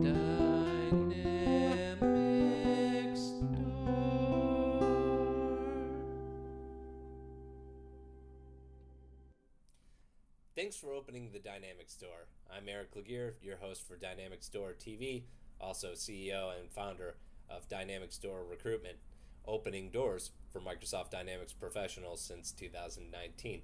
Dynamic Store. Thanks for opening the Dynamic Store. I'm Eric Laguerre, your host for Dynamic Store TV, also CEO and founder of Dynamic Store Recruitment, opening doors for Microsoft Dynamics professionals since 2019.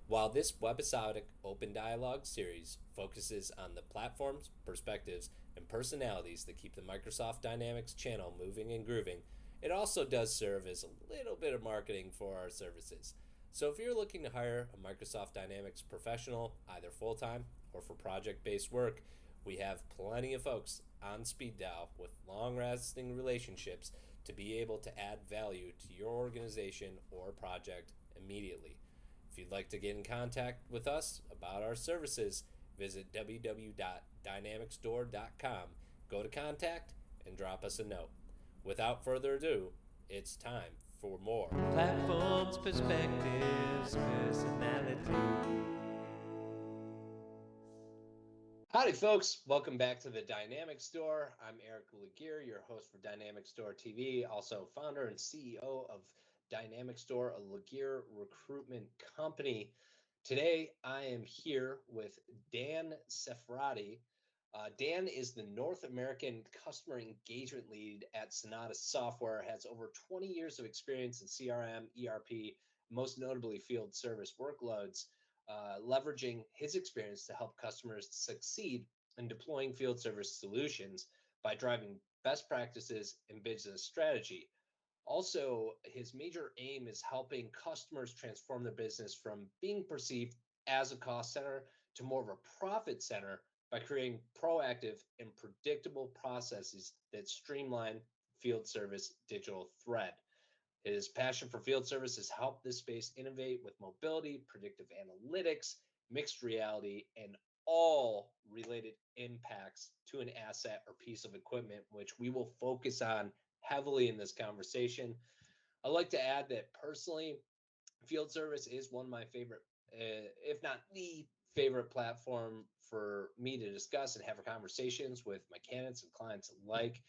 While this webisodic open dialogue series focuses on the platforms, perspectives, and personalities that keep the Microsoft Dynamics channel moving and grooving, it also does serve as a little bit of marketing for our services. So if you're looking to hire a Microsoft Dynamics professional, either full-time or for project-based work, we have plenty of folks on speed dial with long-lasting relationships to be able to add value to your organization or project immediately. If you'd like to get in contact with us about our services, visit www.dynamicstore.com, go to contact, and drop us a note. Without further ado, it's time for more platforms, perspectives, personality. Howdy, folks. Welcome back to the Dynamic Store. I'm Eric Laguerre, your host for Dynamic Store TV, also founder and CEO of Dynamic Store, a Laguerre recruitment company. Today, I am here with Dan Cefaratti. Dan is the North American Customer Engagement Lead at Sonata Software, has over 20 years of experience in CRM, ERP, most notably field service workloads, leveraging his experience to help customers succeed in deploying field service solutions by driving best practices and business strategy. Also, his major aim is helping customers transform their business from being perceived as a cost center to more of a profit center by creating proactive and predictable processes that streamline field service digital thread. His passion for field service has helped this space innovate with mobility, predictive analytics, mixed reality, and all related impacts to an asset or piece of equipment, which we will focus on heavily in this conversation. I'd like to add that personally, field service is one of my favorite, if not the favorite platform for me to discuss and have conversations with my candidates and clients alike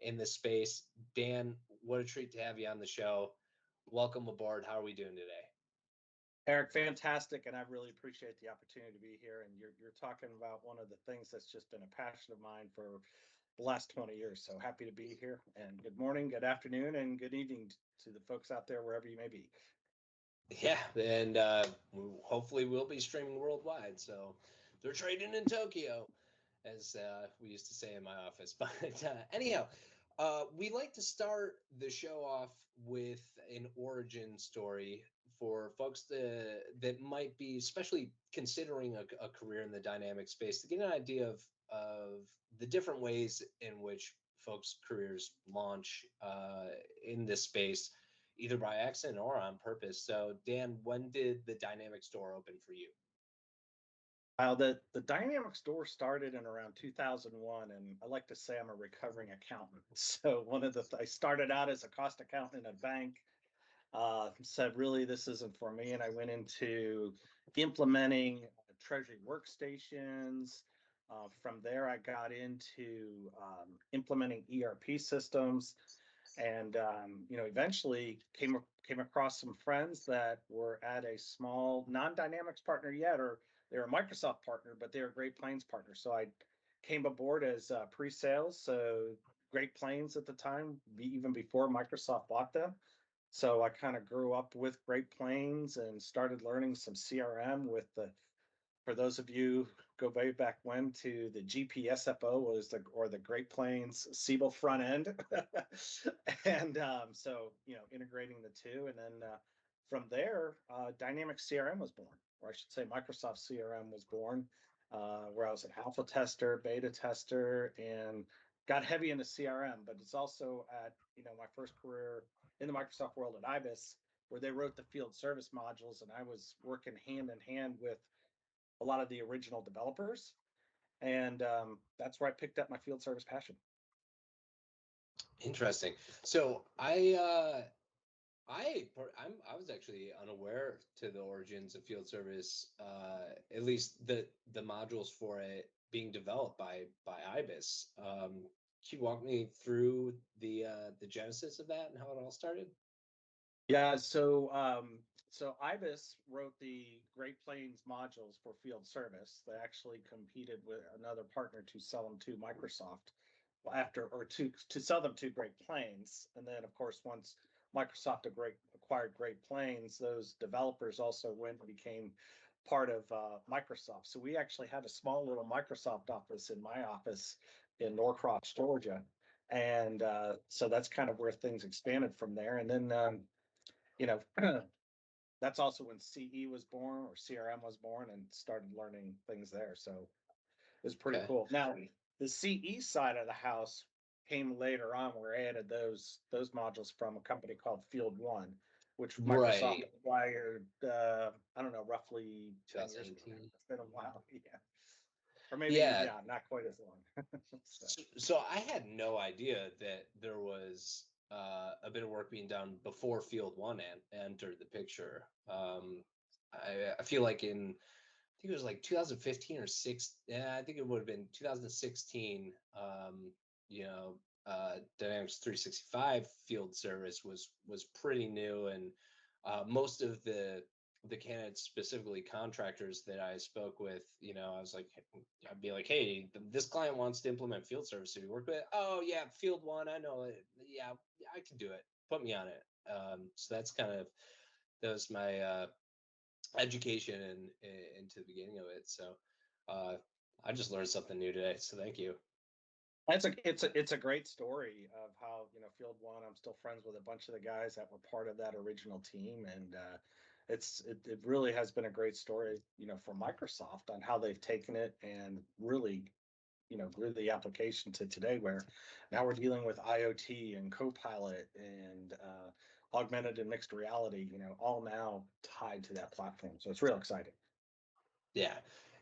in this space. Dan, what a treat to have you on the show. Welcome aboard. How are we doing today? Eric, fantastic, and I really appreciate the opportunity to be here. And you're talking about one of the things that's just been a passion of mine for the last 20 years. So happy to be here. And good morning, good afternoon, and good evening to the folks out there, wherever you may be. Yeah, and hopefully we'll be streaming worldwide. So they're trading in Tokyo, as we used to say in my office. But anyhow, we like to start the show off with an origin story for folks that might be especially considering a career in the dynamic space, to get an idea of the different ways in which folks' careers launch in this space, either by accident or on purpose. So, Dan, when did the Dynamic Store open for you? The Dynamic Store started in around 2001, and I like to say I'm a recovering accountant. So I started out as a cost accountant in a bank. Said really this isn't for me, and I went into implementing treasury workstations. From there, I got into implementing ERP systems, and eventually came across some friends that were at a small non-Dynamics partner yet, or they're a Microsoft partner, but they're a Great Plains partner. So I came aboard as pre-sales. So Great Plains at the time, even before Microsoft bought them. So I kind of grew up with Great Plains and started learning some CRM with for those of you go way back when, to the GPSFO was the Great Plains Siebel front end. And so, integrating the two. And then from there, Dynamic CRM was born, or I should say Microsoft CRM was born, where I was an alpha tester, beta tester, and got heavy into CRM. But it's also at, my first career in the Microsoft world at IBIS, where they wrote the field service modules, and I was working hand in hand with a lot of the original developers, and that's where I picked up my field service passion. Interesting. So I was actually unaware to the origins of field service, at least the modules for it being developed by IBIS. Can you walk me through the genesis of that and how it all started? Yeah, so IBIS wrote the Great Plains modules for field service. They actually competed with another partner to sell them to Microsoft after, or to sell them to Great Plains. And then, of course, once Microsoft acquired Great Plains, those developers also went and became part of Microsoft. So we actually had a small little Microsoft office in my office in Norcross, Georgia. And so that's kind of where things expanded from there. And then you know, that's also when CE was born or CRM was born and started learning things there. So it was pretty Okay. cool. Now, the CE side of the house came later on. Where I added those modules from a company called Field One, which Microsoft Right. acquired. I don't know, roughly 10 years ago. 2018. It's been a while, yeah, or maybe Yeah. yeah, not quite as long. So. So I had no idea that there was a bit of work being done before Field One entered the picture. I feel like I think it was like 2015 or six. Yeah, I think it would have been 2016. Dynamics 365 field service was pretty new, and most of the candidates, specifically contractors that I spoke with, I was like, I'd be like, hey, this client wants to implement field service. Have you worked with it? Oh yeah, Field One, I know it. Yeah, I can do it. Put me on it. So that was my education and into the beginning of it. So I just learned something new today. So thank you. It's a great story of how Field One. I'm still friends with a bunch of the guys that were part of that original team, and it really has been a great story, for Microsoft on how they've taken it and really, grew the application to today, where now we're dealing with IoT and Copilot and augmented and mixed reality, all now tied to that platform. So it's real exciting. Yeah,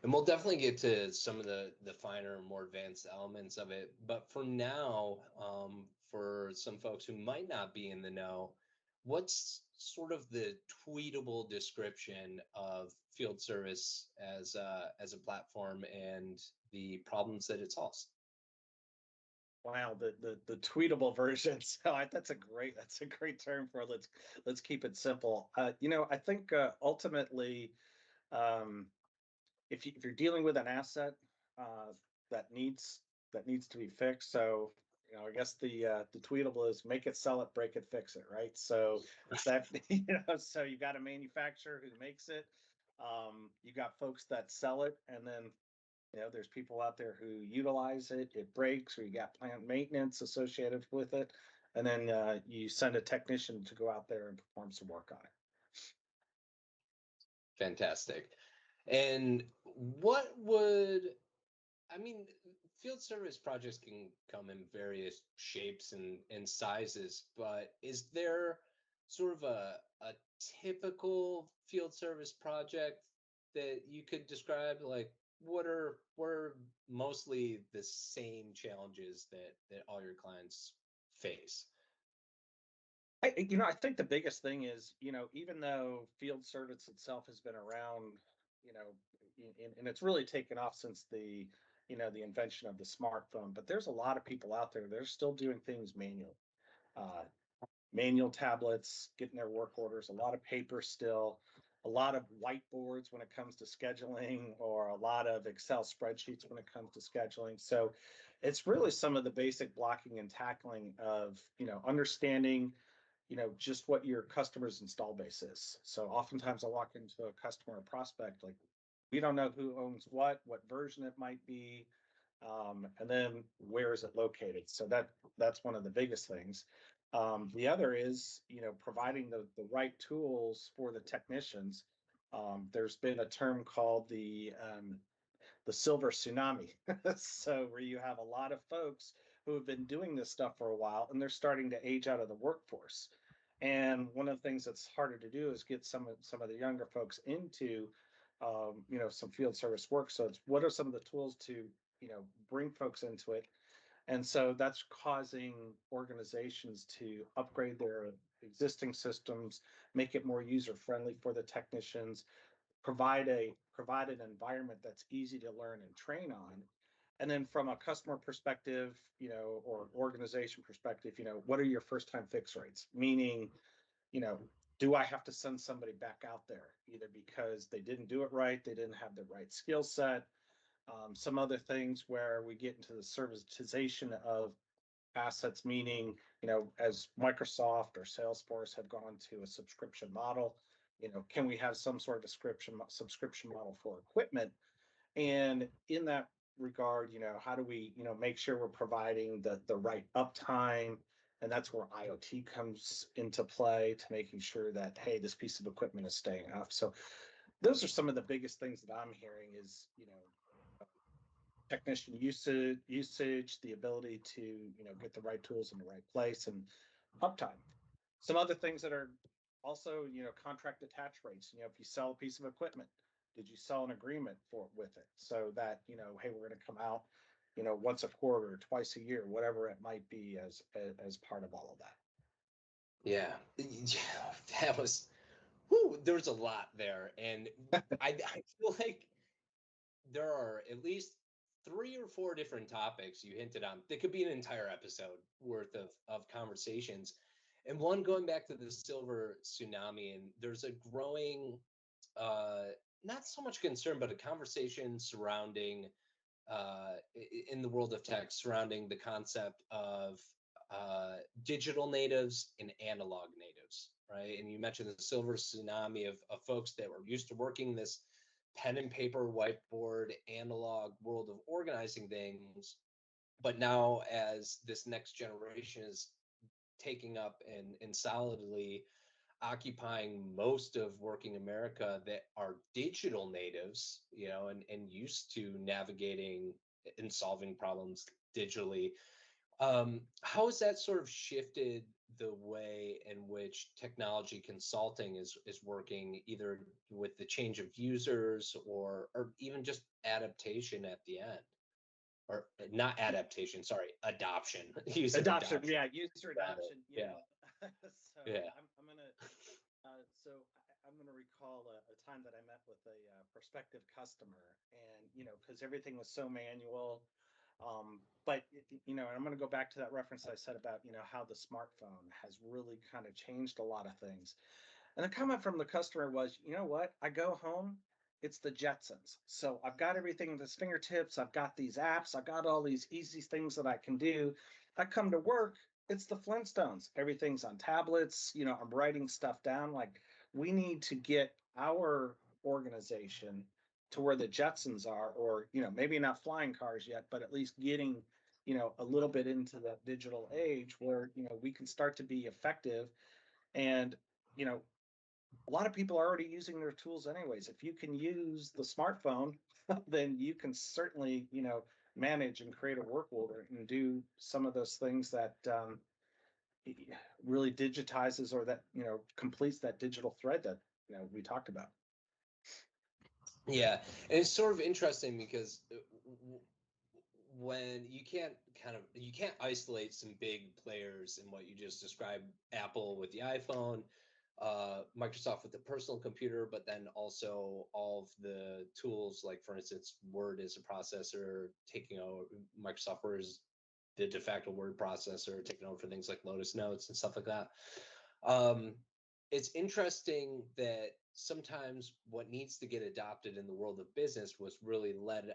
and we'll definitely get to some of the finer, more advanced elements of it. But for now, for some folks who might not be in the know, what's sort of the tweetable description of field service as a platform and the problems that it solves? Wow, the tweetable version. So that's a great term for it. Let's keep it simple. I think ultimately, um, if you're dealing with an asset uh, that needs to be fixed, so I guess the tweetable is make it, sell it, break it, fix it, right? So that so you got a manufacturer who makes it, you got folks that sell it, and then there's people out there who utilize it. It breaks, or you got plant maintenance associated with it, and then you send a technician to go out there and perform some work on it. Fantastic. And what would I mean, field service projects can come in various shapes and sizes, but is there sort of a typical field service project that you could describe? Like, what are mostly the same challenges that all your clients face? I think the biggest thing is, even though field service itself has been around, you know, and it's really taken off since the invention of the smartphone, but there's a lot of people out there that are still doing things manually. Uh, Manual tablets, getting their work orders, a lot of paper still, a lot of whiteboards when it comes to scheduling, or a lot of Excel spreadsheets when it comes to scheduling. So it's really some of the basic blocking and tackling of, understanding, just what your customer's install base is. So oftentimes I walk into a customer or prospect, like, we don't know who owns what version it might be, and then where is it located. So that's one of the biggest things. The other is, providing the right tools for the technicians. There's been a term called the silver tsunami. So where you have a lot of folks who have been doing this stuff for a while, and they're starting to age out of the workforce. And one of the things that's harder to do is get some of the younger folks into some field service work. So it's, what are some of the tools to bring folks into it? And so that's causing organizations to upgrade their existing systems, make it more user friendly for the technicians, provide an environment that's easy to learn and train on, And then from a customer perspective, or organization perspective, what are your first time fix rates? Meaning, do I have to send somebody back out there either because they didn't do it right, they didn't have the right skill set, some other things where we get into the servitization of assets, meaning, as Microsoft or Salesforce have gone to a subscription model, can we have some sort of subscription model for equipment? And in that regard, how do we, make sure we're providing the right uptime? And that's where IoT comes into play, to making sure that, hey, this piece of equipment is staying up. So those are some of the biggest things that I'm hearing is, technician usage, the ability to, get the right tools in the right place, and uptime. Some other things that are also, contract attach rates. If you sell a piece of equipment, did you sell an agreement with it, so that, hey, we're going to come out, once a quarter, twice a year, whatever it might be, as part of all of that. Yeah, that was, whoo, there's a lot there. And I feel like there are at least 3 or 4 different topics you hinted on that could be an entire episode worth of conversations. And one, going back to the silver tsunami, and there's a growing, uh, not so much concern, but a conversation surrounding, in the world of tech, surrounding the concept of digital natives and analog natives, right? And you mentioned the silver tsunami of folks that were used to working this pen and paper, whiteboard, analog world of organizing things. But now, as this next generation is taking up and solidly occupying most of working America, that are digital natives, and used to navigating and solving problems digitally, how has that sort of shifted the way in which technology consulting is working, either with the change of users, or even just adaptation at the end? Or not adaptation, sorry, adoption. User Adoption, adoption. yeah, user adoption. Yeah. So Yeah. I'm gonna I'm gonna recall a time that I met with a prospective customer, and because everything was so manual. But and I'm going to go back to that reference I said about, how the smartphone has really kind of changed a lot of things. And the comment from the customer was, you know what? I go home, it's the Jetsons. So I've got everything at his fingertips. I've got these apps. I've got all these easy things that I can do. I come to work, it's the Flintstones. Everything's on tablets. I'm writing stuff down. Like, we need to get our organization to where the Jetsons are, or, maybe not flying cars yet, but at least getting, a little bit into that digital age where, we can start to be effective. And, you know, a lot of people are already using their tools anyways. If you can use the smartphone, then you can certainly, manage and create a work order and do some of those things that really digitizes, or that, completes that digital thread that, we talked about. Yeah, and it's sort of interesting because when you can't isolate some big players in what you just described, Apple with the iPhone, Microsoft with the personal computer, but then also all of the tools, like for instance, Word as a processor, taking over. Microsoft Word is the de facto word processor, taking over for things like Lotus Notes and stuff like that. Um, it's interesting that sometimes what needs to get adopted in the world of business was really led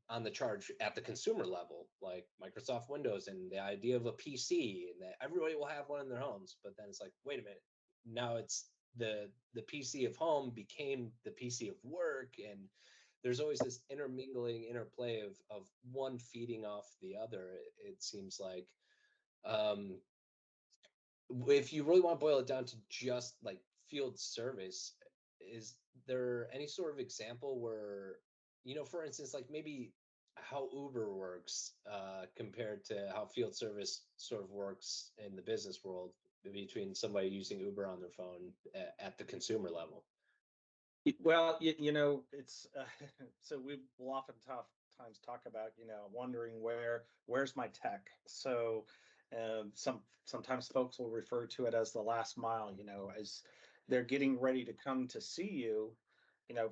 on the charge at the consumer level, like Microsoft Windows and the idea of a PC, and that everybody will have one in their homes. But then it's like, wait a minute, now it's the PC of home became the PC of work, and there's always this intermingling interplay of one feeding off the other. It seems like, um, if you really want to boil it down to just like field service, is there any sort of example where, for instance, like maybe how Uber works compared to how field service sort of works in the business world, between somebody using Uber on their phone at the consumer level? Well, it's so we will oftentimes talk about, wondering where's my tech. So sometimes folks will refer to it as the last mile. As they're getting ready to come to see you, you know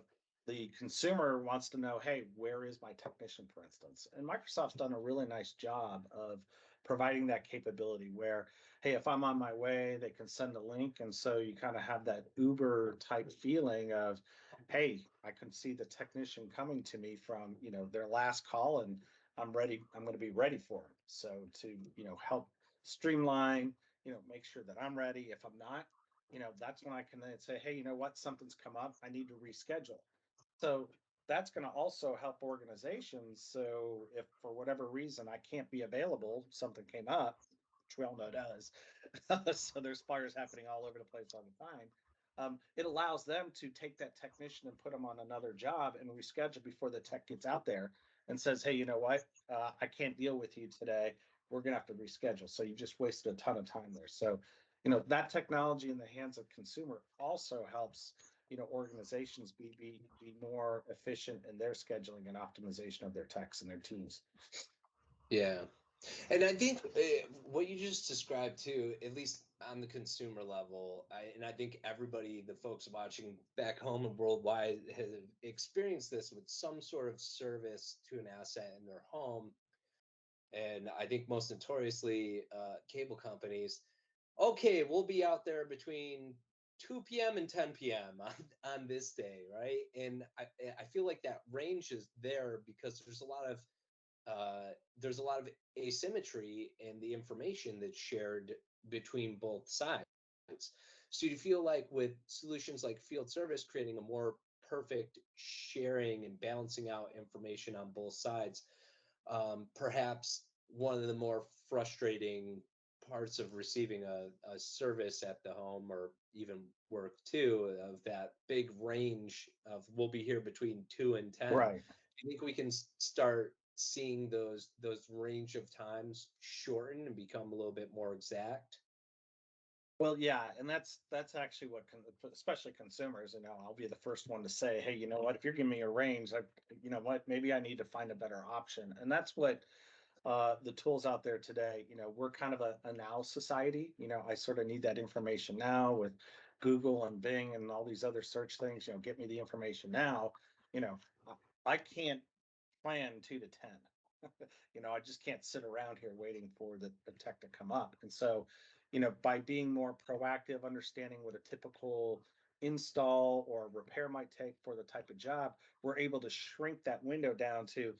the consumer wants to know, hey, where is my technician, for instance? And Microsoft's done a really nice job of providing that capability where, hey, if I'm on my way, they can send a link. And so you kind of have that Uber type feeling of, hey, I can see the technician coming to me from, their last call, and I'm ready. I'm going to be ready for them. So to, help streamline, make sure that I'm ready. If I'm not, that's when I can then say, hey, you know what, something's come up. I need to reschedule. So that's going to also help organizations. So if for whatever reason I can't be available, something came up, which we all know does. So there's fires happening all over the place all the time. It allows them to take that technician and put them on another job and reschedule before the tech gets out there and says, hey, you know what? I can't deal with you today. We're going to have to reschedule. So you just wasted a ton of time there. So, that technology in the hands of consumer also helps organizations be more efficient in their scheduling and optimization of their techs and their teams. Yeah. And I think what you just described too, at least on the consumer level, and I think everybody, the folks watching back home and worldwide, has experienced this with some sort of service to an asset in their home. And I think most notoriously, cable companies, okay, we'll be out there between 2 p.m. and 10 p.m. on this day, right? And I feel like that range is there because there's a lot of asymmetry in the information that's shared between both sides. So you feel like with solutions like field service creating a more perfect sharing and balancing out information on both sides, perhaps one of the more frustrating parts of receiving a service at the home or even work too, of that big range of we'll be here between 2 and 10. Right. Do you think we can start seeing those range of times shorten and become a little bit more exact? Well, yeah, and that's actually what, especially consumers, I'll be the first one to say, hey, you know what, if you're giving me a range, you know what, maybe I need to find a better option. And that's what the tools out there today, we're kind of a now society. I sort of need that information now with Google and Bing and all these other search things, get me the information now. you know I I can't plan 2 to 10. I just can't sit around here waiting for the tech to come up. And so, by being more proactive, understanding what a typical install or repair might take for the type of job, we're able to shrink that window down to,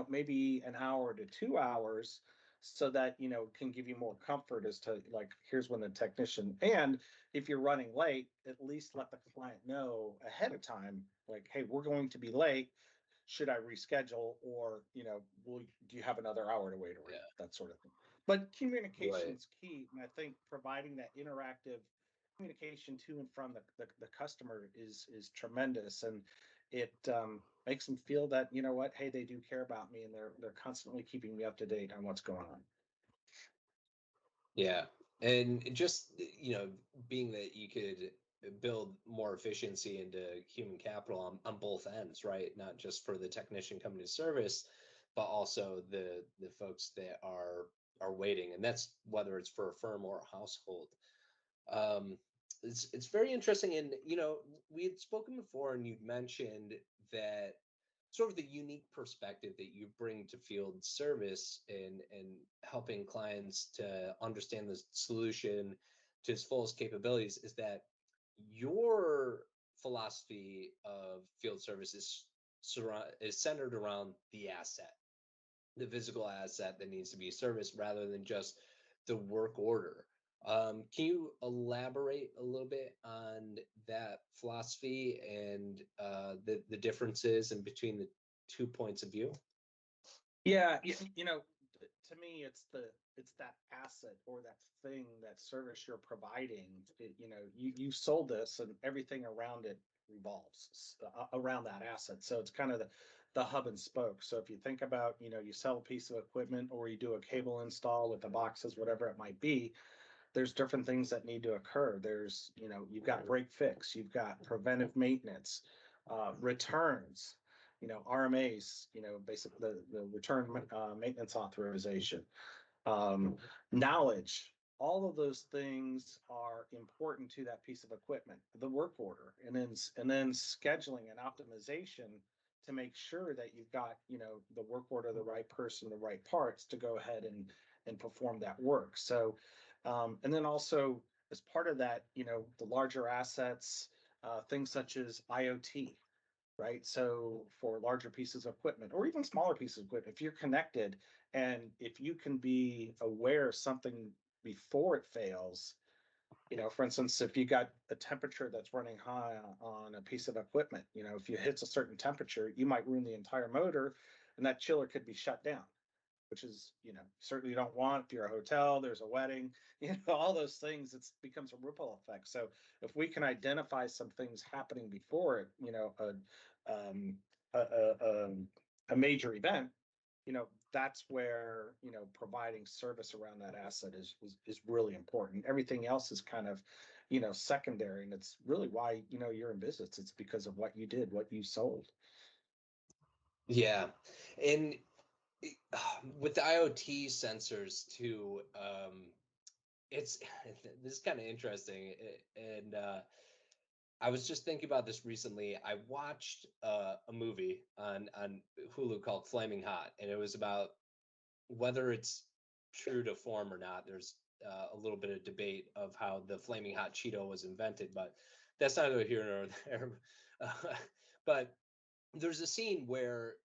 maybe an hour to 2 hours, so that, can give you more comfort as to, like, here's when the technician, and if you're running late, at least let the client know ahead of time, like, hey, we're going to be late, should I reschedule, or do you have another hour to wait around, Yeah, that sort of thing. But communication right. is key, and I think providing that interactive communication to and from the customer is tremendous, and it makes them feel that, what, hey, they do care about me, and they're constantly keeping me up to date on what's going on. Yeah. And just, being that you could build more efficiency into human capital on both ends, right? Not just for the technician coming to service, but also the folks that are waiting. And that's whether it's for a firm or a household. Um, it's very interesting. And, we had spoken before and you'd mentioned that sort of the unique perspective that you bring to field service and helping clients to understand the solution to its fullest capabilities is that your philosophy of field service is centered around the asset, the physical asset that needs to be serviced rather than just the work order. Can you elaborate a little bit on that philosophy and the differences in between the two points of view? Yeah, to me, it's that asset or that thing, that service you're providing. You sold this, and everything around it revolves around that asset. So it's kind of the hub and spoke. So if you think about, you sell a piece of equipment or you do a cable install with the boxes, whatever it might be, there's different things that need to occur. There's, you've got break fix, you've got preventive maintenance, returns, RMAs, basically the return maintenance authorization, knowledge, all of those things are important to that piece of equipment, the work order, and then scheduling and optimization to make sure that you've got, the work order, the right person, the right parts to go ahead and perform that work. So, and then also as part of that, the larger assets, things such as IoT, right? So for larger pieces of equipment or even smaller pieces of equipment, if you're connected and if you can be aware of something before it fails, for instance, if you got a temperature that's running high on a piece of equipment, if you hit a certain temperature, you might ruin the entire motor and that chiller could be shut down, which is, certainly you don't want. If you're a hotel, there's a wedding, all those things, it becomes a ripple effect. So if we can identify some things happening before it, um, a, a, a major event, that's where, providing service around that asset is really important. Everything else is kind of, secondary. And it's really why, you're in business. It's because of what you did, what you sold. Yeah. And with the IoT sensors too, it's this is kind of interesting. And I was just thinking about this recently. I watched a movie on Hulu called Flaming Hot, and it was about whether it's true to form or not. There's a little bit of debate of how the Flaming Hot Cheeto was invented, but that's neither here nor there. But there's a scene where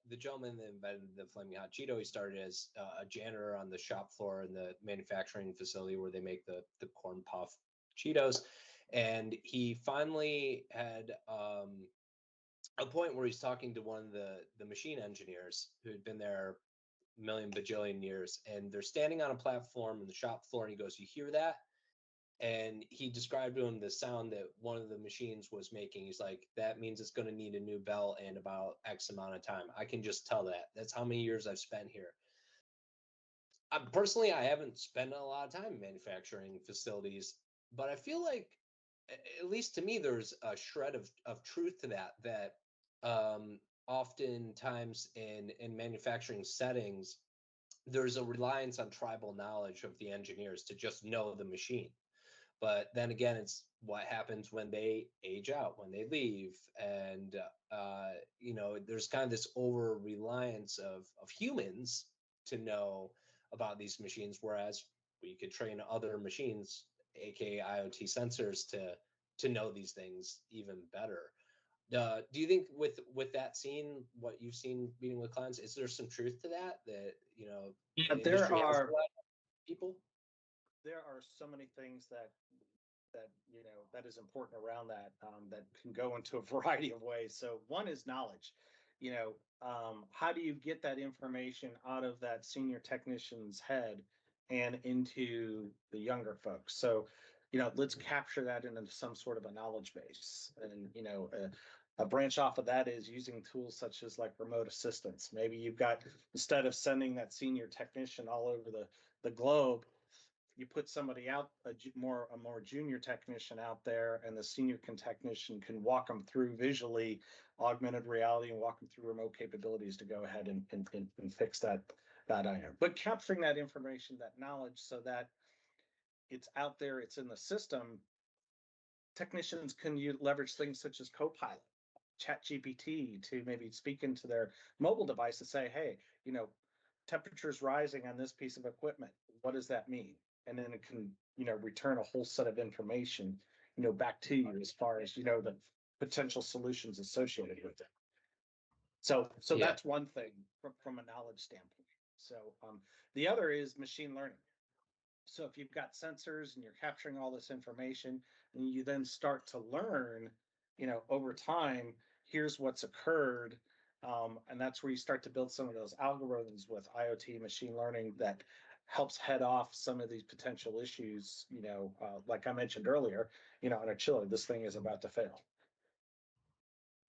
the gentleman that invented the Flaming Hot Cheeto, he started as a janitor on the shop floor in the manufacturing facility where they make the corn puff Cheetos. And he finally had a point where he's talking to one of the machine engineers who had been there a million bajillion years, and they're standing on a platform in the shop floor, and he goes, "You hear that?" And he described to him the sound that one of the machines was making. He's like, "That means it's going to need a new bell in about X amount of time. I can just tell that. That's how many years I've spent here." Personally, I haven't spent a lot of time in manufacturing facilities, but I feel like, at least to me, there's a shred of truth to that, that oftentimes in manufacturing settings, there's a reliance on tribal knowledge of the engineers to just know the machine. But then again, it's what happens when they age out, when they leave. And, there's kind of this over reliance of humans to know about these machines, whereas we could train other machines, aka IoT sensors, to know these things even better. Do you think with that scene, what you've seen meeting with clients, is there some truth to that? That Yeah, the industry has a lot of people. there are so many things that that is important around that, that can go into a variety of ways. So one is knowledge. How do you get that information out of that senior technician's head and into the younger folks? So let's capture that into some sort of a knowledge base. And a branch off of that is using tools such as like remote assistance. Maybe you've got, instead of sending that senior technician all over the globe, you put somebody out, a more junior technician out there, and the senior technician can walk them through visually augmented reality and walk them through remote capabilities to go ahead and fix that item. But capturing that information, that knowledge, so that it's out there, it's in the system. Technicians can leverage things such as Copilot, Chat GPT, to maybe speak into their mobile device to say, hey, temperature's rising on this piece of equipment. What does that mean? And then it can, return a whole set of information, back to you as far as, the potential solutions associated with it. So Yeah. that's one thing from a knowledge standpoint. So the other is machine learning. So if you've got sensors and you're capturing all this information, and you then start to learn, over time, here's what's occurred. And that's where you start to build some of those algorithms with IoT machine learning that helps head off some of these potential issues. Like I mentioned earlier, in a chiller, this thing is about to fail.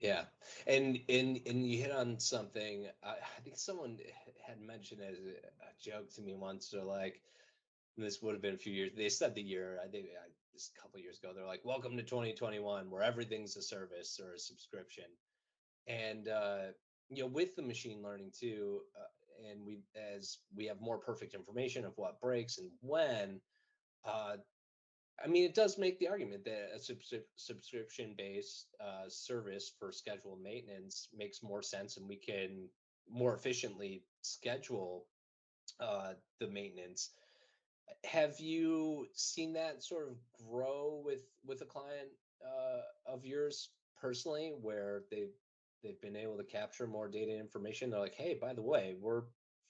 Yeah, and you hit on something. I think someone had mentioned as a joke to me once. They're like, this would have been a few years. They said the year. I think this a couple of years ago. They're like, "Welcome to 2021, where everything's a service or a subscription." And with the machine learning too, and as we have more perfect information of what breaks and when, I mean, it does make the argument that a subscription-based service for scheduled maintenance makes more sense, and we can more efficiently schedule the maintenance. Have you seen that sort of grow with a client of yours personally, where they've been able to capture more data and information? They're like, hey, by the way, we're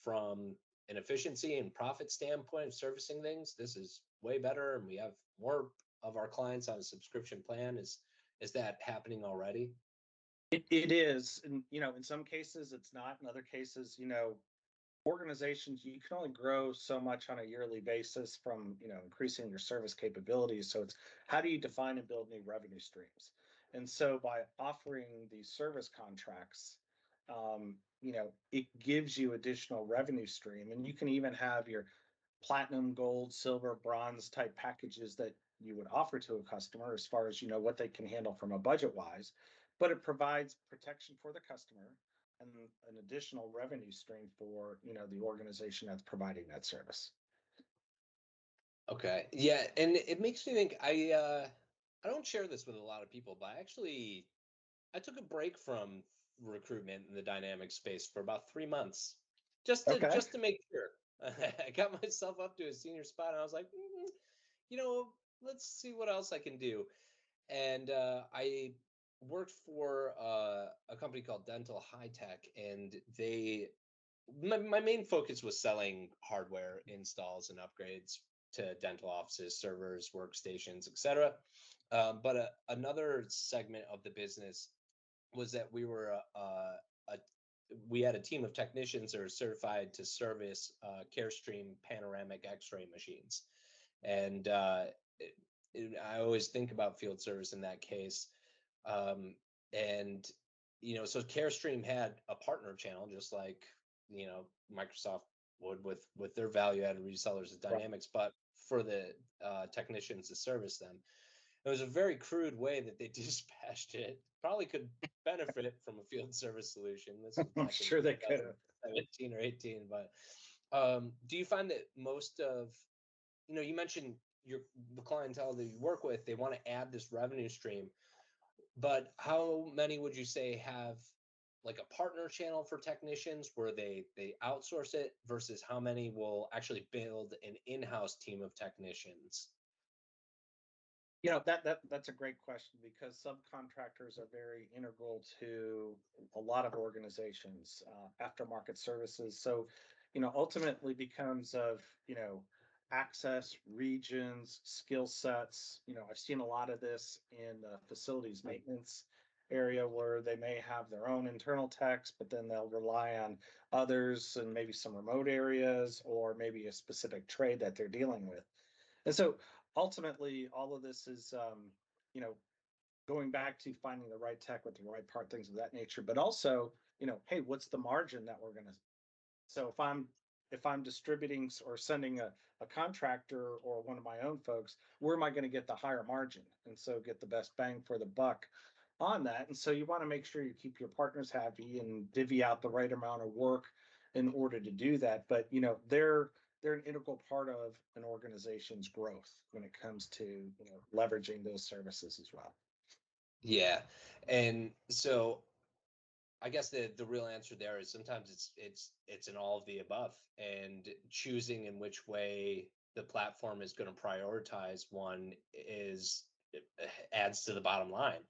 from an efficiency and profit standpoint of servicing things, this is way better, and we have more of our clients on a subscription plan. Is that happening already? It is, and in some cases it's not. In other cases, organizations, you can only grow so much on a yearly basis from increasing your service capabilities. So it's, how do you define and build new revenue streams? And so by offering these service contracts, it gives you additional revenue stream, and you can even have your platinum, gold, silver, bronze type packages that you would offer to a customer as far as what they can handle from a budget wise. But it provides protection for the customer and an additional revenue stream for the organization that's providing that service. Okay. Yeah, and it makes me think, I don't share this with a lot of people, but I took a break from recruitment in the dynamic space for about 3 months, Okay. just to make sure. I got myself up to a senior spot, and I was like, let's see what else I can do. And I worked for a company called Dental High Tech, and my main focus was selling hardware installs and upgrades to dental offices, servers, workstations, etc. But another segment of the business was that we had a team of technicians that are certified to service Carestream panoramic X-ray machines, and I always think about field service in that case. And so Carestream had a partner channel, just like Microsoft would with their value-added resellers of Right. Dynamics, but for the technicians to service them. It was a very crude way that they dispatched it. Probably could benefit from a field service solution. This was I'm back in sure they could have. 2017 or 18. But do you find that most of, you mentioned the clientele that you work with, they want to add this revenue stream, but how many would you say have like a partner channel for technicians where they outsource it, versus how many will actually build an in-house team of technicians? That's a great question, because subcontractors are very integral to a lot of organizations, aftermarket services. So, ultimately becomes of, access, regions, skill sets. I've seen a lot of this in the facilities maintenance area, where they may have their own internal techs, but then they'll rely on others and maybe some remote areas, or maybe a specific trade that they're dealing with. And so ultimately, all of this is, going back to finding the right tech with the right part, things of that nature. But also, hey, what's the margin that we're going to? So if I'm distributing or sending a contractor or one of my own folks, where am I going to get the higher margin, and so get the best bang for the buck on that? And so you want to make sure you keep your partners happy and divvy out the right amount of work in order to do that. But they're an integral part of an organization's growth when it comes to leveraging those services as well. Yeah. And so I guess the real answer there is sometimes it's an all of the above, and choosing in which way the platform is going to prioritize one is adds to the bottom line.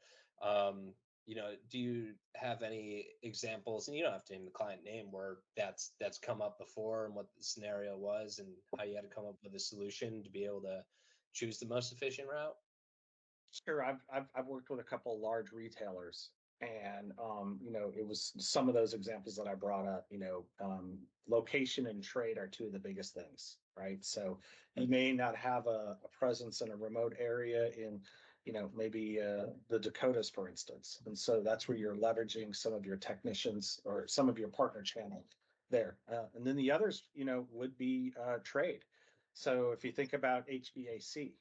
Do you have any examples, and you don't have to name the client name, where that's come up before, and what the scenario was, and how you had to come up with a solution to be able to choose the most efficient route? Sure, I've worked with a couple of large retailers, and it was some of those examples that I brought up. Location and trade are two of the biggest things, right? So you may not have a presence in a remote area in, maybe the Dakotas, for instance, and so that's where you're leveraging some of your technicians or some of your partner channel there. And then the others, would be trade. So if you think about HVAC.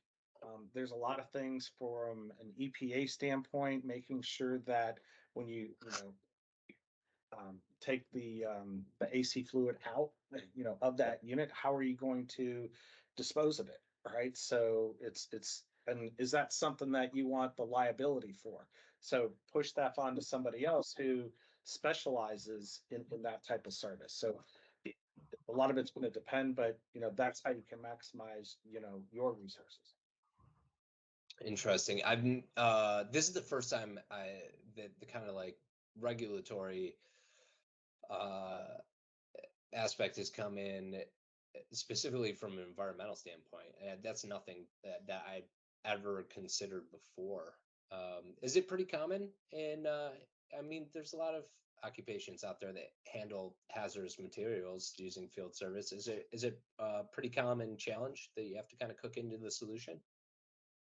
There's a lot of things from an EPA standpoint, making sure that when you take the AC fluid out, of that unit, how are you going to dispose of it, right? So and is that something that you want the liability for? So push that onto somebody else who specializes in that type of service. So a lot of it's going to depend, but that's how you can maximize your resources. Interesting. This is the first time that the kind of like regulatory aspect has come in, specifically from an environmental standpoint. And that's nothing that I ever considered before. Is it pretty common? And I mean, there's a lot of occupations out there that handle hazardous materials using field service. Is it a pretty common challenge that you have to kind of cook into the solution?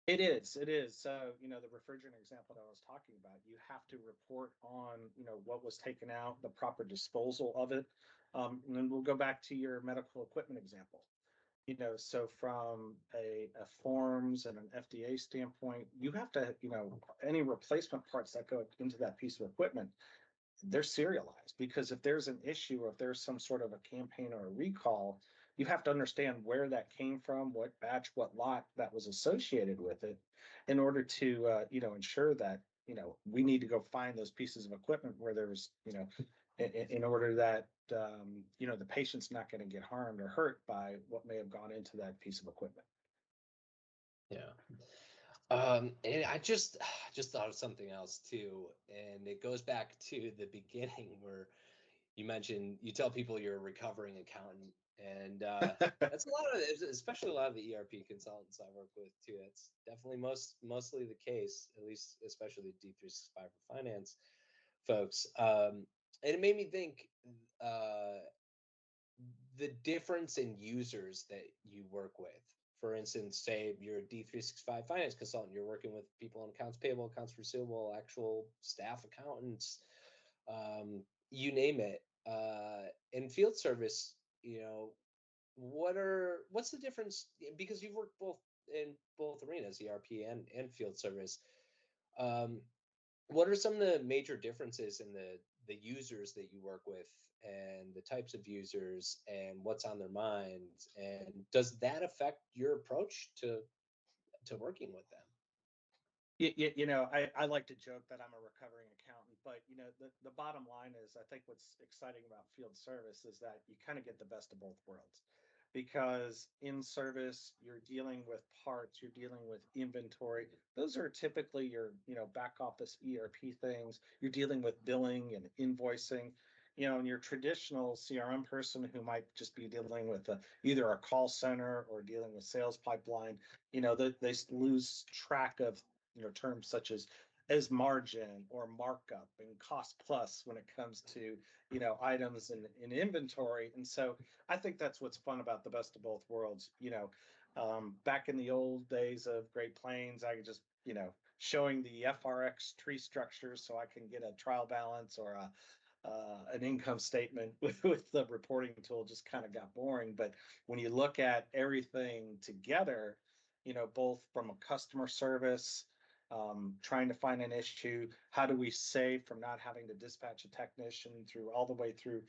It is. It is. So, the refrigerant example that I was talking about, you have to report on, what was taken out, the proper disposal of it. And then we'll go back to your medical equipment example. So from a forms and an FDA standpoint, you have to, any replacement parts that go into that piece of equipment, they're serialized, because if there's an issue, or if there's some sort of a campaign or a recall, you have to understand where that came from, what batch, what lot that was associated with it, in order to ensure that we need to go find those pieces of equipment where there's in order that the patient's not going to get harmed or hurt by what may have gone into that piece of equipment. Yeah. And I just thought of something else too, and it goes back to the beginning where you mentioned you tell people you're a recovering accountant, and that's a lot of, especially a lot of the ERP consultants I work with too. It's definitely mostly the case, at least especially D365 for finance folks. And it made me think the difference in users that you work with. For instance, say you're a D365 finance consultant, you're working with people on accounts payable, accounts receivable, actual staff accountants, you name it. In field service, what's the difference? Because you've worked both in both arenas, ERP and field service. Um, what are some of the major differences in the users that you work with, and the types of users, and what's on their minds, and does that affect your approach to working with them? I like to joke that I'm a recovering accountant, but the bottom line is, I think what's exciting about field service is that you kind of get the best of both worlds, because in service, you're dealing with parts, you're dealing with inventory. Those are typically your, back office ERP things. You're dealing with billing and invoicing. And your traditional CRM person who might just be dealing with either a call center or dealing with sales pipeline, they lose track of terms such as margin or markup and cost plus when it comes to items in inventory. And so I think that's what's fun about the best of both worlds. Back in the old days of Great Plains, I could just showing the FRX tree structure so I can get a trial balance or an income statement with the reporting tool just kind of got boring. But when you look at everything together, both from a customer service, trying to find an issue, how do we save from not having to dispatch a technician, through all the way through,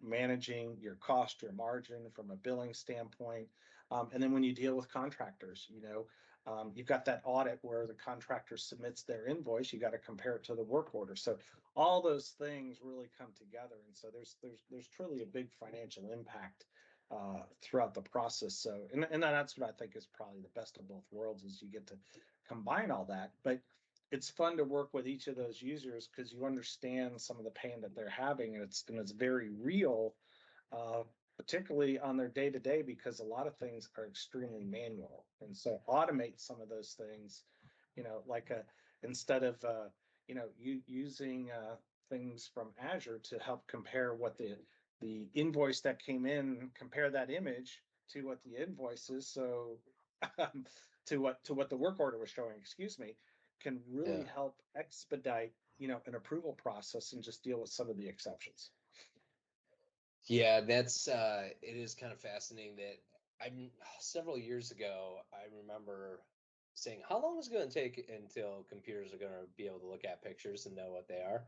managing your cost, your margin from a billing standpoint. And then when you deal with contractors, you've got that audit where the contractor submits their invoice, you got to compare it to the work order. So all those things really come together. And so there's truly a big financial impact throughout the process. So, and that's what I think is probably the best of both worlds, is you get to combine all that. But it's fun to work with each of those users, because you understand some of the pain that they're having, and it's very real, particularly on their day to day, because a lot of things are extremely manual. And so automate some of those things, like instead of using things from Azure to help compare what the invoice that came in, compare that image to what the invoice is. So to what the work order was showing, excuse me, can really Yeah. help expedite, an approval process and just deal with some of the exceptions. Yeah, that's it is kind of fascinating that I'm several years ago, I remember saying, how long is it going to take until computers are going to be able to look at pictures and know what they are?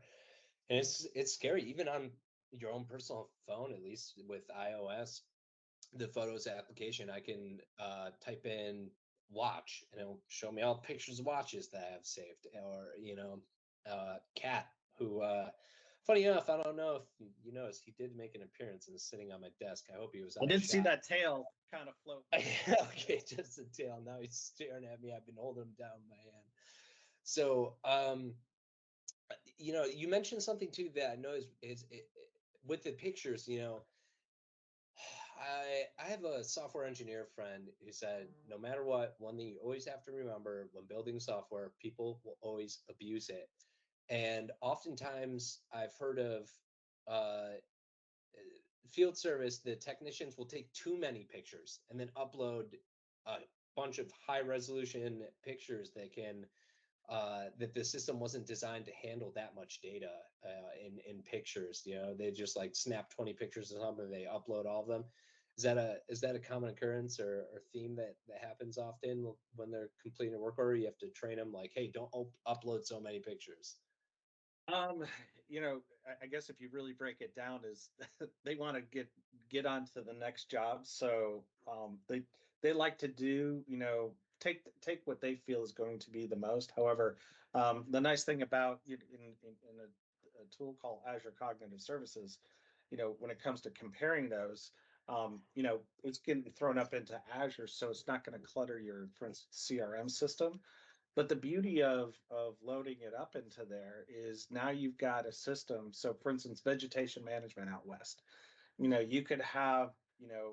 And it's scary, even on your own personal phone, at least with iOS, the Photos application, I can type in watch and it'll show me all pictures of watches that I have saved, or cat who funny enough, I don't know if you noticed, he did make an appearance and is sitting on my desk. I hope he was I on a did see shot. that tail kind of float. Okay, just a tail. Now he's staring at me. I've been holding him down with my hand. So you mentioned something too that I know is with the pictures, I have a software engineer friend who said no matter what, one thing you always have to remember when building software, people will always abuse it. And oftentimes I've heard of uh, field service, the technicians will take too many pictures and then upload a bunch of high resolution pictures that the system wasn't designed to handle that much data in pictures. They just like snap 20 pictures or something, they upload all of them. Is that a common occurrence or theme that happens often when they're completing a work order? You have to train them like, hey, don't upload so many pictures. Um, I guess if you really break it down, is they want to get on to the next job. So they like to do, take what they feel is going to be the most. However, the nice thing about in a tool called Azure Cognitive Services, when it comes to comparing those, it's getting thrown up into Azure, so it's not going to clutter your, for instance, CRM system. But the beauty of loading it up into there is now you've got a system. So for instance, vegetation management out west, you could have,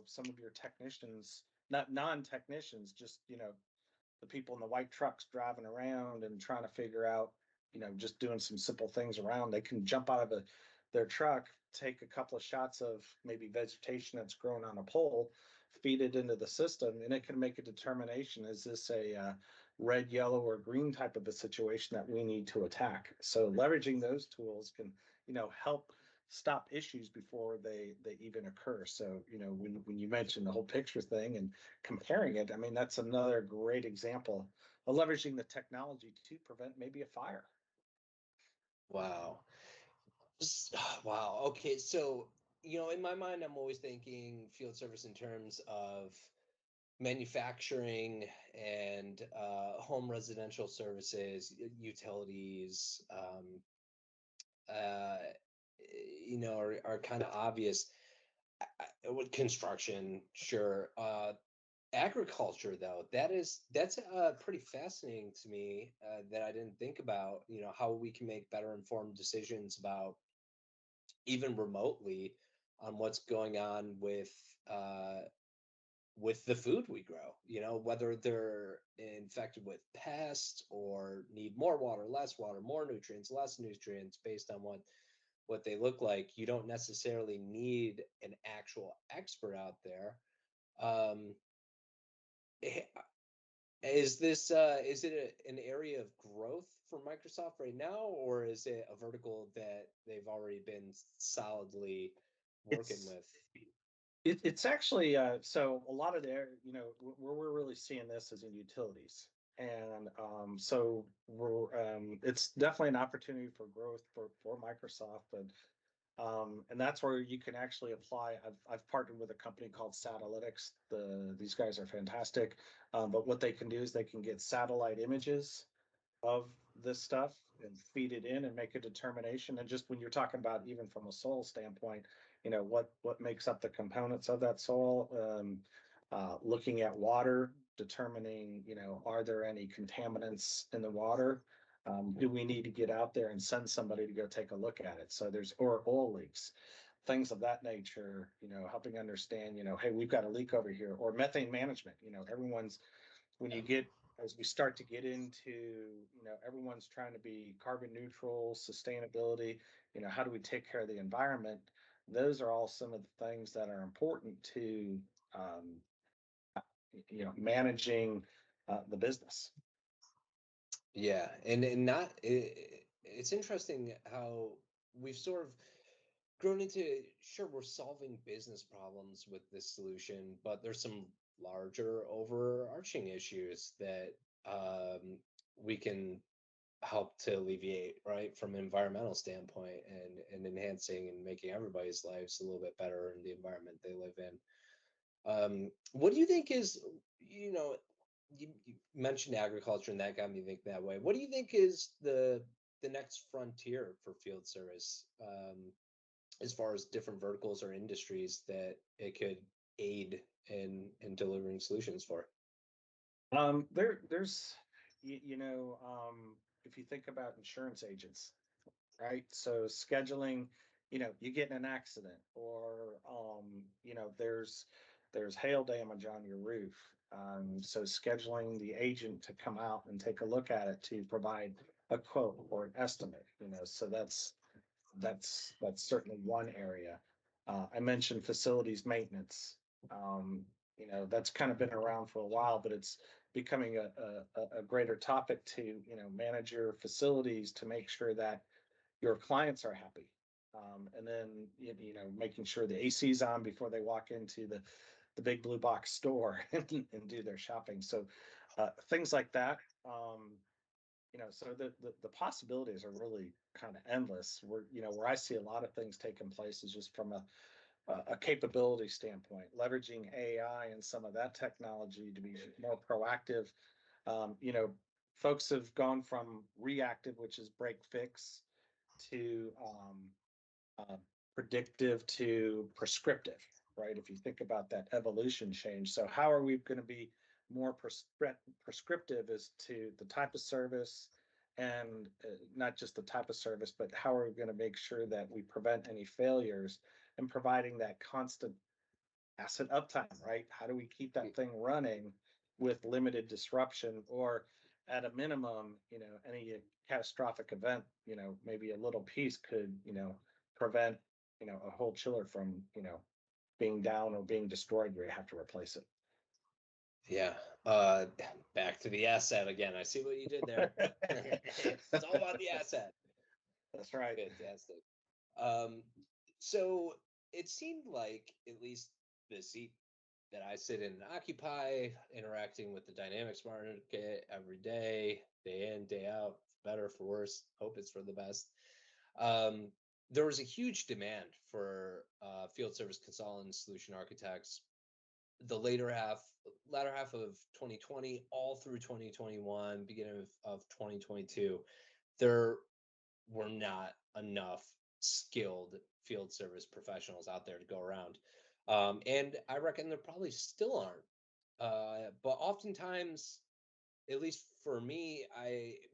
some of your technicians, not non-technicians, just, the people in the white trucks driving around and trying to figure out, just doing some simple things around. They can jump out of their truck, take a couple of shots of maybe vegetation that's grown on a pole, feed it into the system, and it can make a determination: is this a red, yellow, or green type of a situation that we need to attack? So leveraging those tools can, help stop issues before they even occur. So, when you mentioned the whole picture thing and comparing it, I mean, that's another great example of leveraging the technology to prevent maybe a fire. Wow. Wow. Okay. So, in my mind, I'm always thinking field service in terms of manufacturing and home residential services, utilities, uh, are kind of obvious. With construction, sure. Agriculture, though, that's pretty fascinating to me, that I didn't think about. How we can make better informed decisions about even remotely on what's going on with the food we grow, whether they're infected with pests or need more water, more nutrients, less nutrients based on what they look like. You don't necessarily need an actual expert out there. Um, eh, is it an area of growth for Microsoft right now, or is it a vertical that they've already been solidly working It's with? it's actually so a lot of their, where we're really seeing this is in utilities. And so it's definitely an opportunity for growth for Microsoft. And that's where you can actually apply. I've partnered with a company called Satellytics. These guys are fantastic. But what they can do is they can get satellite images of this stuff and feed it in and make a determination. And just when you're talking about, even from a soil standpoint, what makes up the components of that soil, looking at water, determining, are there any contaminants in the water? Do we need to get out there and send somebody to go take a look at it? So there's, or oil leaks, things of that nature, helping understand, hey, we've got a leak over here. Or methane management. Everyone's, when you get, as we start to get into, everyone's trying to be carbon neutral, sustainability, how do we take care of the environment? Those are all some of the things that are important to, um, managing the business. Yeah, and not it's interesting how we've sort of grown into, sure, we're solving business problems with this solution, but there's some larger overarching issues that we can help to alleviate, right, from an environmental standpoint, and enhancing and making everybody's lives a little bit better in the environment they live in. What do you think is, you know, you mentioned agriculture and that got me thinking that way. What do you think is the next frontier for field service, as far as different verticals or industries that it could aid in delivering solutions for? There's, if you think about insurance agents, right? So scheduling, you get in an accident, or there's hail damage on your roof. So scheduling the agent to come out and take a look at it to provide a quote or an estimate, so that's certainly one area. I mentioned facilities maintenance. Um, that's kind of been around for a while, but it's becoming a greater topic to, manage your facilities to make sure that your clients are happy. And then, making sure the AC's on before they walk into the big blue box store and do their shopping. So things like that. So the possibilities are really kind of endless. Where I see a lot of things taking place is just from a capability standpoint, leveraging AI and some of that technology to be more proactive. Um, you know, Folks have gone from reactive, which is break fix, to uh, predictive to prescriptive, right? If you think about that evolution change. So, how are we going to be more prescriptive as to the type of service, and not just the type of service, but how are we going to make sure that we prevent any failures and providing that constant asset uptime, right? How do we keep that thing running with limited disruption, or at a minimum, any catastrophic event, maybe a little piece could, prevent, a whole chiller from, being down or being destroyed where you have to replace it. Yeah. Uh, Back to the asset again. I see what you did there. It's all about the asset. That's right. Fantastic. Um, so it seemed like, at least the seat that I sit in and occupy, interacting with the dynamics market every day in, day out, for better, for worse, hope it's for the best. Um, there was a huge demand for field service consultants, solution architects, the latter half of 2020, all through 2021, beginning of 2022. There were not enough skilled field service professionals out there to go around. And I reckon there probably still aren't. But oftentimes, at least for me,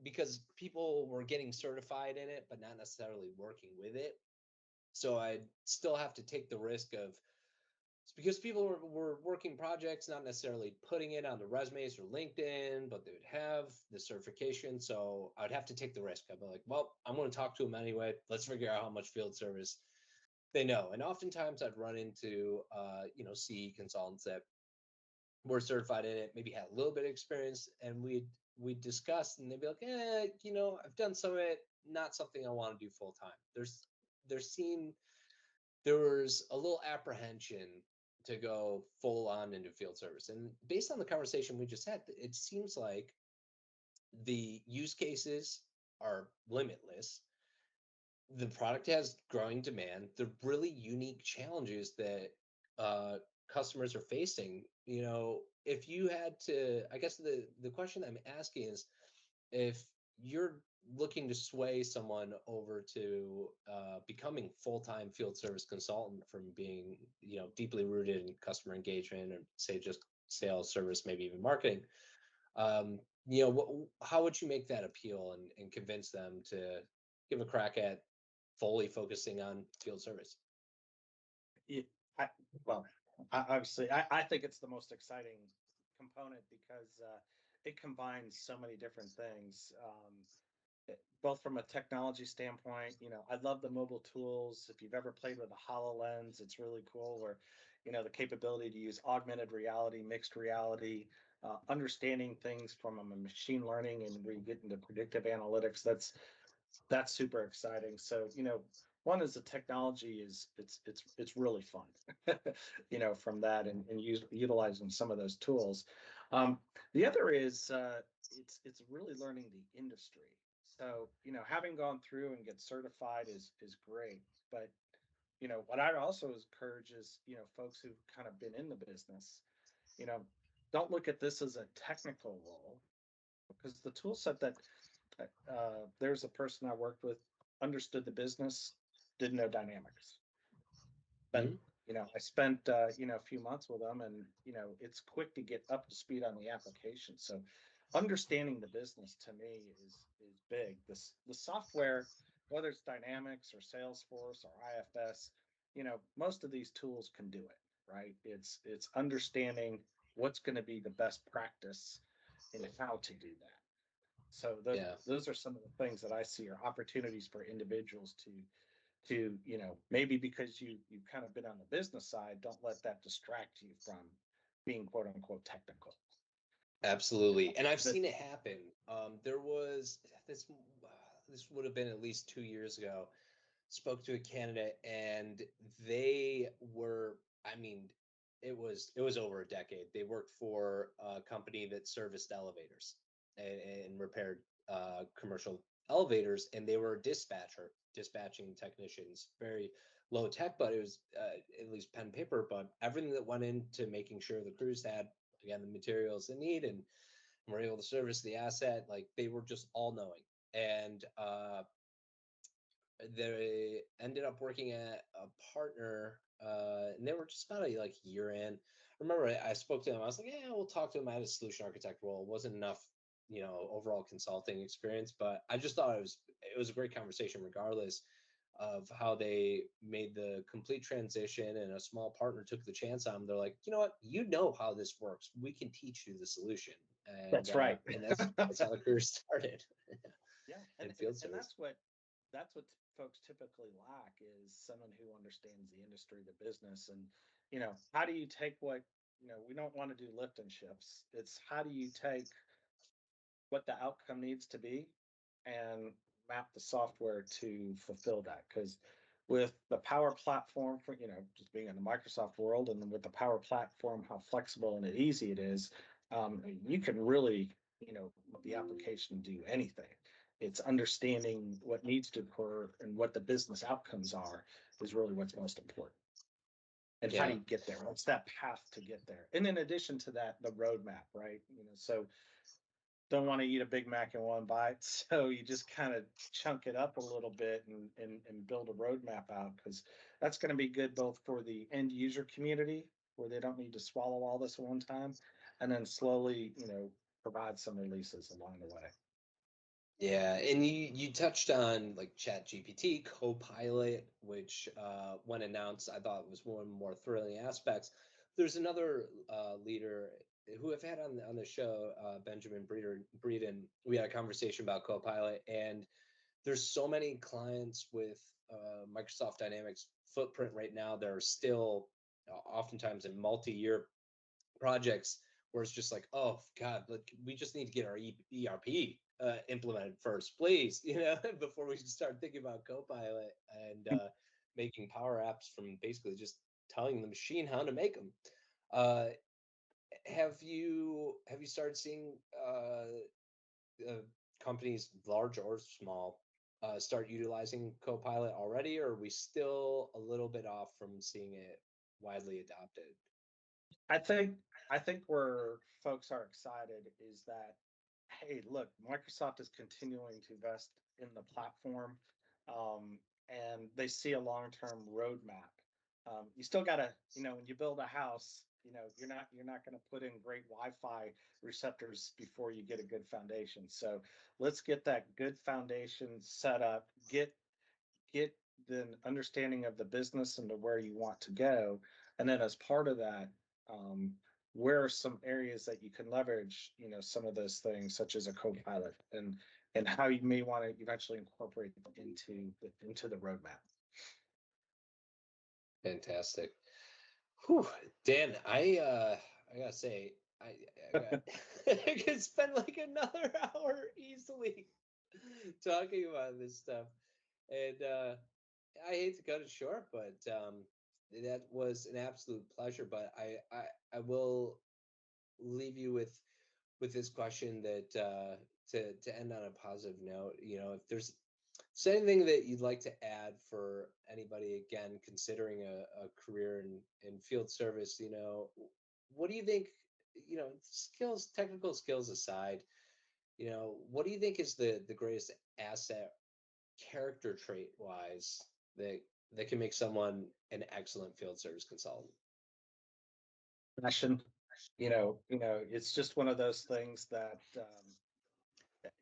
because people were getting certified in it, but not necessarily working with it. So I still have to take the risk of, it's because people were working projects, not necessarily putting it on the resumes or LinkedIn, but they would have the certification. So I'd have to take the risk. I'd be like, well, I'm going to talk to them anyway. Let's figure out how much field service they know. And oftentimes I'd run into, CE consultants that were certified in it, maybe had a little bit of experience, and we'd discuss, and they'd be like, I've done some of it, not something I want to do full time. There was a little apprehension to go full on into field service. And based on the conversation we just had, it seems like the use cases are limitless. The product has growing demand. The really unique challenges that customers are facing. If you had to, I guess the question I'm asking is, if you're looking to sway someone over to becoming full-time field service consultant from being, deeply rooted in customer engagement, or say just sales, service, maybe even marketing, how would you make that appeal and convince them to give a crack at fully focusing on field service? Yeah, I, well, obviously, I think it's the most exciting component because it combines so many different things. Both from a technology standpoint, I love the mobile tools. If you've ever played with a HoloLens, it's really cool. Where, the capability to use augmented reality, mixed reality, understanding things from a machine learning, and we get into predictive analytics. That's super exciting. So, one is the technology is it's really fun, from that, and utilizing some of those tools. The other is it's really learning the industry. So, having gone through and get certified is great. But, what I'd also encourage is, folks who've kind of been in the business, you know, don't look at this as a technical role, because the tool set that there's a person I worked with, understood the business, didn't know dynamics. But, Mhm. I spent, a few months with them, and, it's quick to get up to speed on the application. So understanding the business to me is big. The software, whether it's Dynamics or Salesforce or IFS, most of these tools can do it, right? It's understanding what's going to be the best practice and how to do that. So Yeah. those are some of the things that I see are opportunities for individuals to maybe because you've kind of been on the business side, don't let that distract you from being quote unquote technical. Absolutely, and I've That seen it happen. There was this. This would have been at least 2 years ago. Spoke to a candidate, and they were. I mean, it was over a decade. They worked for a company that serviced elevators and repaired commercial elevators, and they were dispatching technicians. Very low tech, but it was at least pen and paper. But everything that went into making sure the crews had, again, the materials they need and were able to service the asset, like they were just all knowing. And they ended up working at a partner, and they were just about a like year in. I remember I spoke to them. I was like, "Yeah, we'll talk to them." I had a solution architect role. It wasn't enough, overall consulting experience, but I just thought it was a great conversation, regardless of how they made the complete transition. And a small partner took the chance on them. They're like, "You know what? You know how this works. We can teach you the solution." And that's right. and that's how the career started Yeah, in and field service. that's what folks typically lack is someone who understands the industry, the business, and how do you take what we don't want to do lift and shifts. It's how do you take what the outcome needs to be and map the software to fulfill that. Because with the Power Platform, for just being in the Microsoft world, and then with the Power Platform, how flexible and easy it is, you can really with the application do anything. It's understanding what needs to occur and what the business outcomes are is really what's most important. And how do Yeah. you get there? What's that path to get there? And in addition to that, the roadmap, right? So don't want to eat a Big Mac in one bite. So you just kind of chunk it up a little bit and build a roadmap out, because that's going to be good both for the end user community where they don't need to swallow all this at one time, and then slowly, provide some releases along the way. Yeah, and you touched on like Chat GPT, Copilot, which when announced, I thought was one of the more thrilling aspects. There's another leader who I've had on the show, Benjamin Breeden. We had a conversation about Copilot, and there's so many clients with Microsoft Dynamics footprint right now. They're still oftentimes in multi-year projects where it's just like, oh God, like we just need to get our ERP implemented first, please, before we start thinking about Copilot and making Power Apps from basically just telling the machine how to make them. Uh, have you started seeing uh, companies, large or small, start utilizing Copilot already, or are we still a little bit off from seeing it widely adopted? I think I think where folks are excited is that, hey, look, Microsoft is continuing to invest in the platform, and they see a long-term roadmap. You still gotta, when you build a house, you're not going to put in great Wi-Fi receptors before you get a good foundation. So let's get that good foundation set up. Get the understanding of the business and to where you want to go, and then as part of that, um, where are some areas that you can leverage some of those things such as a co-pilot, and how you may want to eventually incorporate them into the roadmap. Fantastic. Whew, Dan, I gotta say, I got I could spend like another hour easily talking about this stuff. And I hate to cut it short, but that was an absolute pleasure. But I will leave you with with this question that to end on a positive note, if there's anything that you'd like to add for anybody, again, considering a career in field service, what do you think, skills, technical skills aside, what do you think is the greatest asset, character trait wise, that can make someone an excellent field service consultant? Passion. It's just one of those things that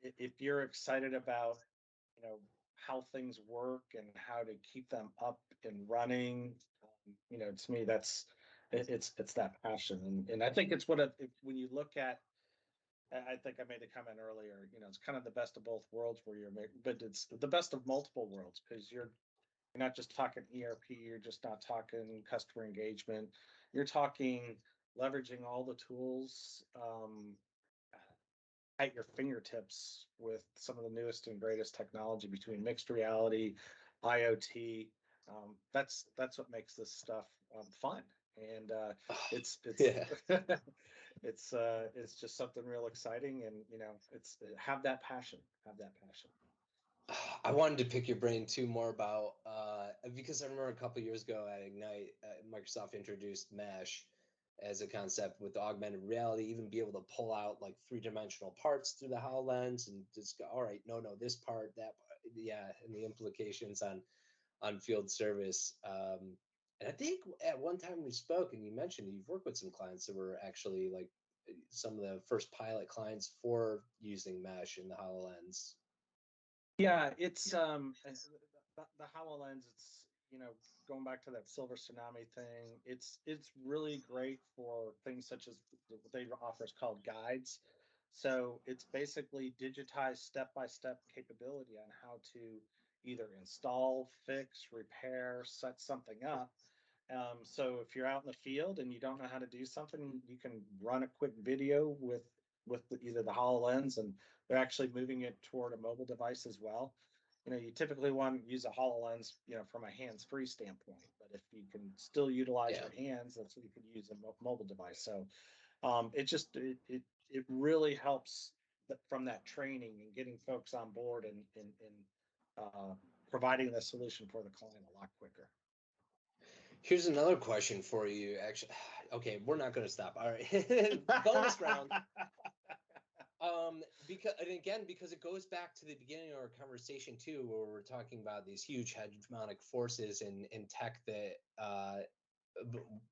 if you're excited about, how things work and how to keep them up and running, to me, it's that passion. And I think it's when you look at, I think I made a comment earlier, it's kind of the best of both worlds where but it's the best of multiple worlds, because you're not just talking ERP, you're just not talking customer engagement, you're talking leveraging all the tools at your fingertips with some of the newest and greatest technology between mixed reality, IoT. That's what makes this stuff fun, and Yeah. it's just something real exciting, and it's have that passion, I wanted to pick your brain too more about because I remember a couple years ago at Ignite, Microsoft introduced Mesh as a concept with augmented reality, even be able to pull out like three-dimensional parts through the HoloLens and just go, all right, no, this part, that part, yeah, and the implications on field service. And I think at one time we spoke and you mentioned you've worked with some clients that were actually like some of the first pilot clients for using Mesh in the HoloLens. Yeah, it's the HoloLens. It's going back to that silver tsunami thing. It's really great for things such as what they offer is called guides. So it's basically digitized step-by-step capability on how to either install, fix, repair, set something up. So if you're out in the field and you don't know how to do something, you can run a quick video with either the HoloLens, and they're actually moving it toward a mobile device as well. You typically want to use a HoloLens, from a hands-free standpoint, but if you can still utilize your hands, that's what you can use a mobile device. So it really helps from that training and getting folks on board and providing the solution for the client a lot quicker. Here's another question for you. Actually, okay, we're not going to stop. All right, bonus round. Because it goes back to the beginning of our conversation too, where we're talking about these huge hegemonic forces in tech that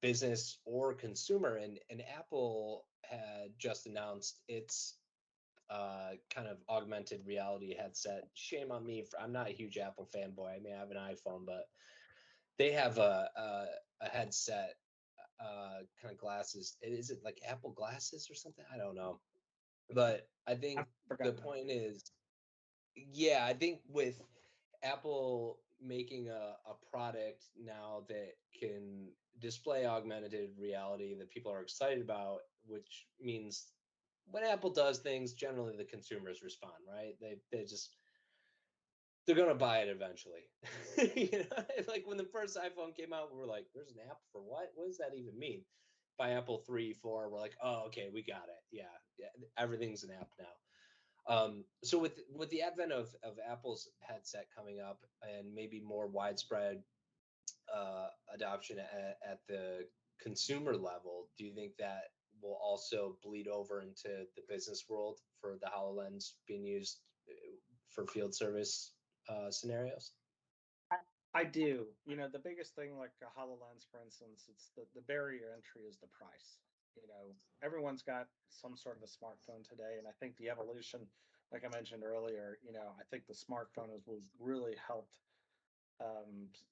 business or consumer, and Apple had just announced its kind of augmented reality headset. Shame on me, I'm not a huge Apple fanboy. I mean, I have an iPhone, but they have a headset, kind of glasses. Is it like Apple glasses or something? I don't know. But I think the point is, yeah, I think with Apple making a product now that can display augmented reality that people are excited about, which means when Apple does things, generally the consumers respond, right? They're gonna buy it eventually. Like when the first iPhone came out, we were like, "There's an app for what? What does that even mean?" By Apple 3, 4, we're like, "Oh, okay, we got it. Yeah, everything's an app now." So with the advent of Apple's headset coming up and maybe more widespread adoption at the consumer level, do you think that will also bleed over into the business world for the HoloLens being used for field service scenarios? I do. The biggest thing, like a HoloLens, for instance, it's the barrier entry is the price. Everyone's got some sort of a smartphone today, and I think the evolution, like I mentioned earlier, I think the smartphone has really helped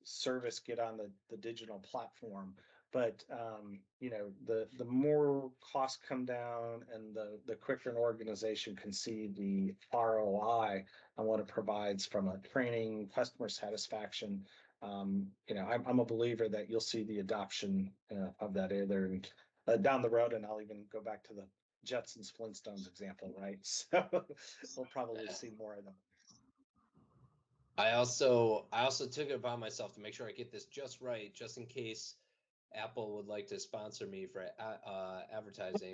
service get on the digital platform. But the more costs come down and the quicker an organization can see the ROI on what it provides from a training, customer satisfaction, I'm a believer that you'll see the adoption of that either down the road, and I'll even go back to the Jetsons Flintstones example, right? So we'll probably see more of them. I also took it upon myself to make sure I get this just right, just in case Apple would like to sponsor me for advertising,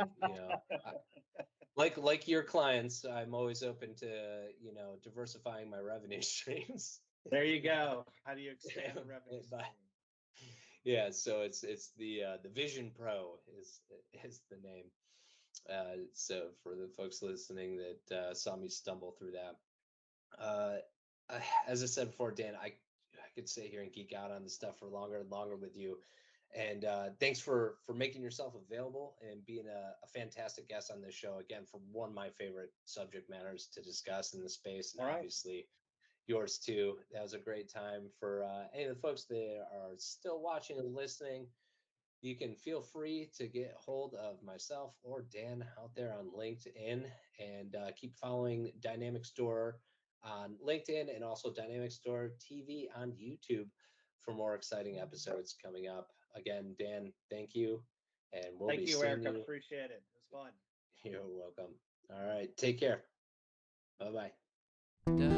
like your clients, I'm always open to, diversifying my revenue streams. There you go. How do you expand the revenue stream? Yeah, so it's the Vision Pro is the name. So for the folks listening that saw me stumble through that, as I said before, Dan, I could sit here and geek out on this stuff for longer and longer with you. And thanks for making yourself available and being a fantastic guest on this show. Again, for one of my favorite subject matters to discuss in the space, and obviously yours too. That was a great time. For any of the folks that are still watching and listening, you can feel free to get hold of myself or Dan out there on LinkedIn, and keep following Dynamic Store on LinkedIn and also Dynamic Store TV on YouTube for more exciting episodes coming up. Again, Dan, thank you. And we'll be seeing Eric. you. Appreciate it. It was fun. You're welcome. All right. Take care. Bye-bye.